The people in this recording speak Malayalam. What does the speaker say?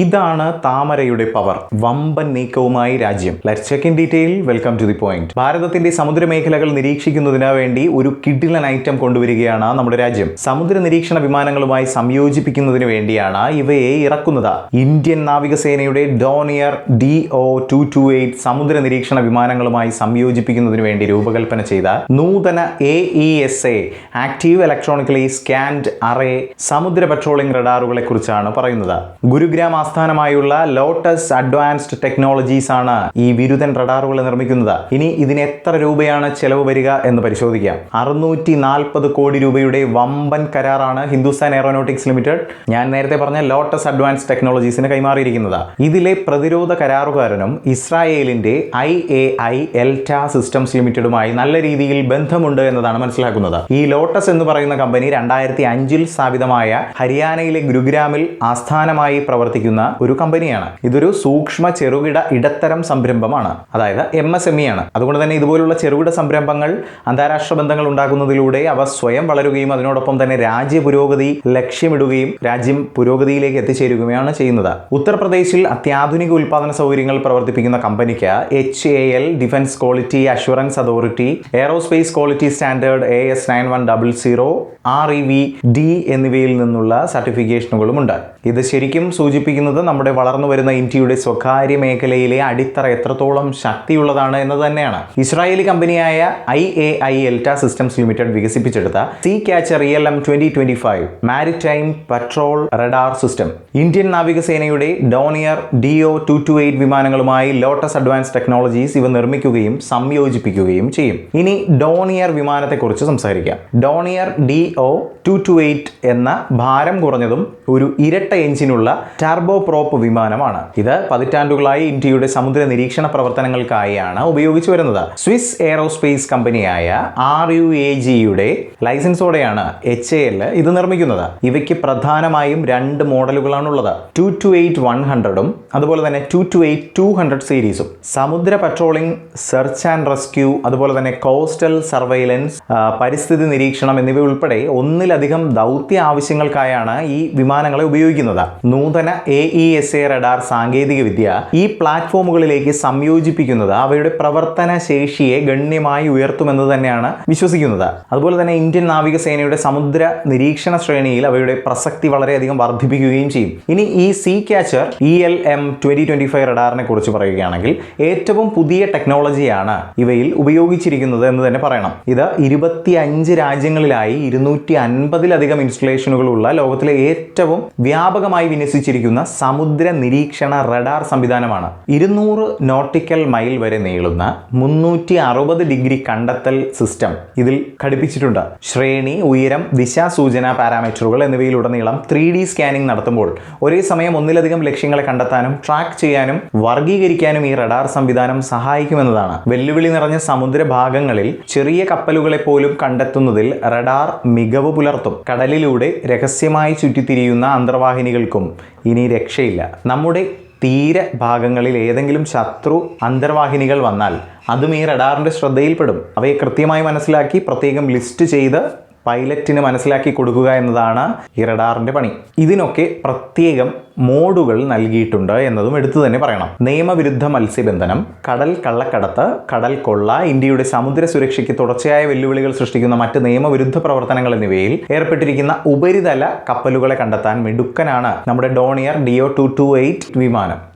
ഇതാണ് താമരയുടെ പവർ. വമ്പൻ നീക്കവുമായി രാജ്യം. Let's check in detail. Welcome to the point. ഭാരതത്തിന്റെ സമുദ്രമേഖലകൾ നിരീക്ഷിക്കുന്നതിന് വേണ്ടി ഒരു കിഡിലൻ ഐറ്റം കൊണ്ടുവരികയാണ് നമ്മുടെ രാജ്യം. സമുദ്ര നിരീക്ഷണ വിമാനങ്ങളുമായി സംയോജിപ്പിക്കുന്നതിന് വേണ്ടിയാണ് ഇവയെ ഇറക്കുന്നത്. ഇന്ത്യൻ നാവികസേനയുടെ ഡോണിയർ DO-228 സമുദ്ര നിരീക്ഷണ വിമാനങ്ങളുമായി സംയോജിപ്പിക്കുന്നതിന് വേണ്ടി രൂപകൽപ്പന ചെയ്ത നൂതന AESA active electronically scanned array സമുദ്ര പെട്രോളിംഗ് റഡാറുകളെ കുറിച്ചാണ് പറയുന്നത്. ഗുരുഗ്രാം ആസ്ഥാനമായുള്ള ലോട്ടസ് അഡ്വാൻസ്ഡ് ടെക്നോളജീസ് ആണ് ഈ വിരുദ്ധൻ റഡാറുകൾ നിർമ്മിക്കുന്നത്. ഇനി ഇതിന് എത്ര രൂപയാണ് ചെലവ് വരിക എന്ന് പരിശോധിക്കാം. 640 കോടി രൂപയുടെ വമ്പൻ കരാറാണ് ഹിന്ദുസ്ഥാൻ എയറോനോട്ടിക്സ് ലിമിറ്റഡ്, ഞാൻ നേരത്തെ പറഞ്ഞ ലോട്ടസ് അഡ്വാൻസ്ഡ് ടെക്നോളജീസിന് കൈമാറിയിരിക്കുന്നത്. ഇതിലെ പ്രതിരോധ കരാറുകാരനും ഇസ്രായേലിന്റെ IAI എൽറ്റ സിസ്റ്റംസ് ലിമിറ്റഡുമായി നല്ല രീതിയിൽ ബന്ധമുണ്ട് എന്നതാണ് മനസ്സിലാക്കുന്നത്. ഈ ലോട്ടസ് എന്ന് പറയുന്ന കമ്പനി 2005 സ്ഥാപിതമായ ഹരിയാനയിലെ ഗുരുഗ്രാമിൽ ആസ്ഥാനമായി പ്രവർത്തിക്കുന്ന ഒരു കമ്പനിയാണ്. ഇതൊരു സൂക്ഷ്മ ചെറുകിട ഇടത്തരം സംരംഭമാണ്, അതായത് MSME ആണ്. അതുകൊണ്ട് തന്നെ ഇതുപോലുള്ള ചെറുകിട സംരംഭങ്ങൾ അന്താരാഷ്ട്ര ബന്ധങ്ങൾ ഉണ്ടാക്കുന്നതിലൂടെ അവ സ്വയം വളരുകയും അതിനോടൊപ്പം തന്നെ രാജ്യ പുരോഗതി ലക്ഷ്യമിടുകയും രാജ്യം പുരോഗതിയിലേക്ക് എത്തിച്ചേരുകയാണ് ചെയ്യുന്നത്. ഉത്തർപ്രദേശിൽ അത്യാധുനിക ഉൽപാദന സൗകര്യങ്ങൾ പ്രവർത്തിപ്പിക്കുന്ന കമ്പനിക്ക് HAL defence quality assurance authority, aerospace quality standard AS9100, REV-D എന്നിവയിൽ നിന്നുള്ള സർട്ടിഫിക്കേഷനുകളുമുണ്ട്. ഇത് ശരിക്കും സൂചിപ്പിക്കുന്നത് നമ്മുടെ വളർന്നു വരുന്ന ഇന്ത്യയുടെ സ്വകാര്യ മേഖലയിലെ അടിത്തറ എത്രത്തോളം ശക്തിയുള്ളതാണ് എന്ന് തന്നെയാണ്. ഇസ്രായേലി കമ്പനിയായ IAI എൽറ്റ സിസ്റ്റംസ് ലിമിറ്റഡ് വികസിപ്പിച്ചെടുത്ത sea catcher ELM 2025 maritime patrol radar system Indian നാവികസേനയുടെ ഡോണിയർ DO-228 വിമാനങ്ങളുമായി ലോട്ടസ് അഡ്വാൻസ് ടെക്നോളജീസ് ഇവ നിർമ്മിക്കുകയും സംയോജിപ്പിക്കുകയും ചെയ്യും. ഇനി ഡോണിയർ വിമാനത്തെക്കുറിച്ച് സംസാരിക്കാം. ഡോണിയർ DO-228 എന്ന ഭാരം കുറഞ്ഞതും ഒരു ഇരട്ട എഞ്ചിനുള്ള ടർബോ പ്രോപ്പ് വിമാനമാണ്. ഇത് പതിറ്റാണ്ടുകളായി ഇന്ത്യയുടെ സമുദ്ര നിരീക്ഷണ പ്രവർത്തനങ്ങൾക്കായാണ് ഉപയോഗിച്ചു വരുന്നത്. സ്വിസ് എയറോസ്പേസ് കമ്പനിയായ RUAG-യുടെ ലൈസൻസോടെയാണ് HAL ഇത് നിർമ്മിക്കുന്നത്. ഇവയ്ക്ക് പ്രധാനമായും 2 മോഡലുകളാണുള്ളത്. 228-100 അതുപോലെ തന്നെ 228-200 സീരീസും. സമുദ്ര പട്രോളിംഗ്, സെർച്ച് ആൻഡ് റെസ്ക്യൂ, അതുപോലെ തന്നെ കോസ്റ്റൽ സർവൈലൻസ്, പരിസ്ഥിതി നിരീക്ഷണം എന്നിവ ഉൾപ്പെടെ ഒന്നിലധികം ദൗത്യ ആവശ്യങ്ങൾക്കായാണ് ഈ വിമാനങ്ങളെ ഉപയോഗിക്കുന്നത്. നൂതന AESA റഡാർ സാങ്കേതിക വിദ്യ ഈ പ്ലാറ്റ്ഫോമുകളിലേക്ക് സംയോജിപ്പിക്കുന്നത് അവയുടെ പ്രവർത്തന ശേഷിയെ ഗണ്യമായി ഉയർത്തുമെന്ന് തന്നെയാണ് വിശ്വസിക്കുന്നത്. അതുപോലെ തന്നെ ഇന്ത്യൻ നാവികസേനയുടെ സമുദ്ര നിരീക്ഷണ ശ്രേണിയിൽ അവയുടെ പ്രസക്തി വളരെയധികം വർദ്ധിപ്പിക്കുകയും ചെയ്യും. ഇനി ഈ സീ ക്യാച്ചർ ELM 2025 റഡാറിനെ കുറിച്ച് പറയുകയാണെങ്കിൽ ഏറ്റവും പുതിയ ടെക്നോളജിയാണ് ഇവയിൽ ഉപയോഗിച്ചിരിക്കുന്നത് എന്ന് തന്നെ പറയണം. ഇത് 25 രാജ്യങ്ങളിലായി 250-ലധികം ഇൻസ്റ്റലേഷനുകളുള്ള ലോകത്തിലെ ഏറ്റവും വ്യാപകമായി വിന്യസിച്ചിരിക്കുന്ന സമുദ്ര നിരീക്ഷണ റഡാർ സംവിധാനമാണ്. 200 നോട്ടിക്കൽ മൈൽ വരെ നീളുന്ന 360 ഡിഗ്രി കണ്ടെത്തൽ സിസ്റ്റം ഇതിൽ ഘടിപ്പിച്ചിട്ടുണ്ട്. ശ്രേണി, ഉയരം, ദിശാസൂചന പാരാമീറ്ററുകൾ എന്നിവയിലുടനീളം 3D സ്കാനിംഗ് നടത്തുമ്പോൾ ഒരേ സമയം ഒന്നിലധികം ലക്ഷ്യങ്ങളെ കണ്ടെത്താനും ട്രാക്ക് ചെയ്യാനും വർഗീകരിക്കാനും ഈ റഡാർ സംവിധാനം സഹായിക്കുമെന്നതാണ്. വെല്ലുവിളി നിറഞ്ഞ സമുദ്ര ഭാഗങ്ങളിൽ ചെറിയ കപ്പലുകളെ പോലും കണ്ടെത്തുന്നതിൽ റഡാർ മികവ് പുലർത്തും. കടലിലൂടെ രഹസ്യമായി ചുറ്റിത്തിരിയുന്ന അന്തർവാഹിനികൾക്കും ഇനി രക്ഷയില്ല. നമ്മുടെ തീരഭാഗങ്ങളിൽ ഏതെങ്കിലും ശത്രു അന്തർവാഹിനികൾ വന്നാൽ അതും ഈ റഡാറിന്റെ ശ്രദ്ധയിൽപ്പെടും. അവയെ കൃത്യമായി മനസ്സിലാക്കി പ്രത്യേകം ലിസ്റ്റ് ചെയ്ത് പൈലറ്റിന് മനസ്സിലാക്കി കൊടുക്കുക എന്നതാണ് ഈ റഡാറിന്റെ പണി. ഇതിനൊക്കെ പ്രത്യേകം മോഡുകൾ നൽകിയിട്ടുണ്ട് എന്നതും എടുത്തു തന്നെ പറയണം. നിയമവിരുദ്ധ മത്സ്യബന്ധനം, കടൽ കള്ളക്കടത്ത്, കടൽ കൊള്ള, ഇന്ത്യയുടെ സമുദ്ര സുരക്ഷയ്ക്ക് തുടർച്ചയായ വെല്ലുവിളികൾ സൃഷ്ടിക്കുന്ന മറ്റ് നിയമവിരുദ്ധ പ്രവർത്തനങ്ങൾ എന്നിവയിൽ ഏർപ്പെട്ടിരിക്കുന്ന ഉപരിതല കപ്പലുകളെ കണ്ടെത്താൻ മിടുക്കനാണ് നമ്മുടെ ഡോണിയർ DO-228 വിമാനം.